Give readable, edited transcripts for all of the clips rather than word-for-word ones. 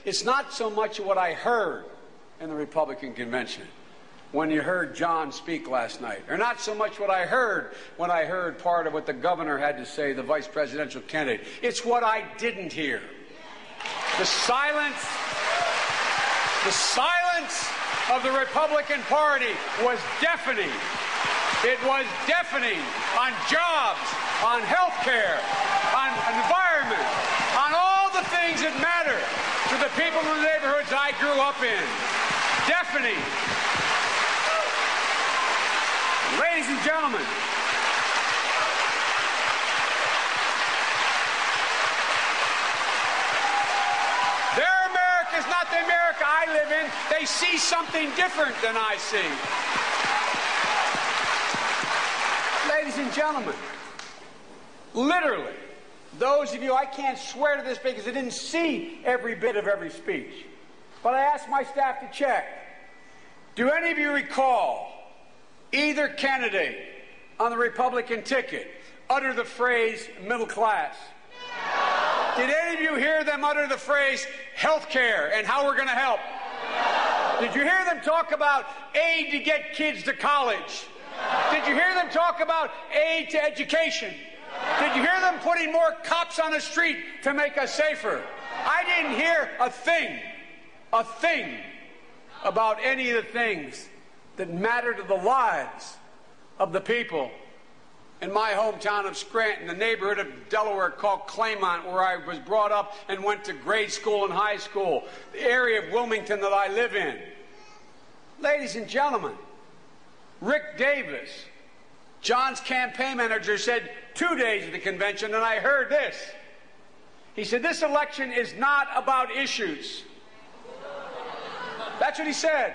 It's not so much what I heard in the Republican convention when you heard John speak last night, or not so much what I heard when I heard part of what the governor had to say, the vice presidential candidate. It's what I didn't hear. The silence of the Republican Party was deafening. It was deafening on jobs, on health care, on environment, on all the things that matter to the people in the neighborhoods I grew up in. Deafening. Ladies and gentlemen, their America is not the America I live in. They see something different than I see. Ladies and gentlemen, literally, those of you, I can't swear to this because I didn't see every bit of every speech, but I asked my staff to check. Do any of you recall either candidate on the Republican ticket utter the phrase middle class? No. Did any of you hear them utter the phrase health care and how we're going to help? No. Did you hear them talk about aid to get kids to college? No. Did you hear them talk about aid to education? No. Did you hear them putting more cops on the street to make us safer? I didn't hear a thing about any of the things that matter to the lives of the people in my hometown of Scranton, the neighborhood of Delaware called Claymont, where I was brought up and went to grade school and high school, the area of Wilmington that I live in. Ladies and gentlemen, Rick Davis, John's campaign manager, said 2 days of the convention, and I heard this. He said, this election is not about issues. That's what he said.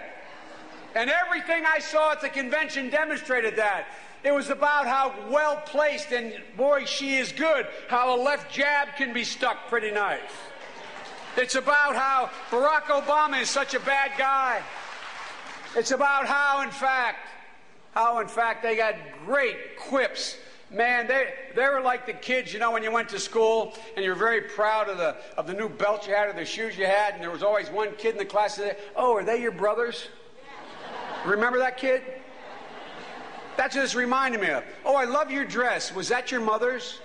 And everything I saw at the convention demonstrated that. It was about how well-placed, and boy, she is good, how a left jab can be stuck pretty nice. It's about how Barack Obama is such a bad guy. It's about how, in fact, they got great quips. Man, they were like the kids, you know, when you went to school and you were very proud of the new belt you had or the shoes you had, and there was always one kid in the class that said, oh, are they your brothers? Remember that kid? That's what this reminded me of. Oh, I love your dress. Was that your mother's?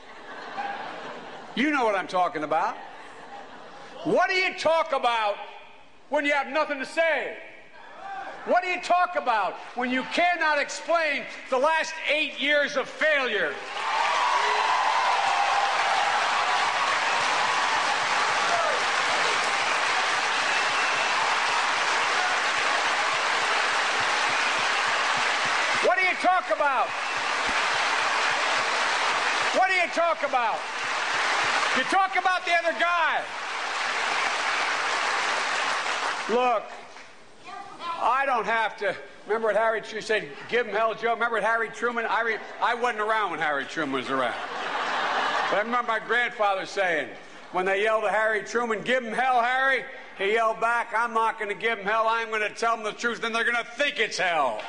You know what I'm talking about. What do you talk about when you have nothing to say? What do you talk about when you cannot explain the last 8 years of failure? What do you talk about? What do you talk about? You talk about the other guy. Look, I don't have to. Remember what Harry Truman said, give him hell, Joe? Remember what Harry Truman? I wasn't around when Harry Truman was around. But I remember my grandfather saying, when they yelled at Harry Truman, give him hell, Harry, he yelled back, I'm not going to give him hell, I'm going to tell them the truth, and they're going to think it's hell.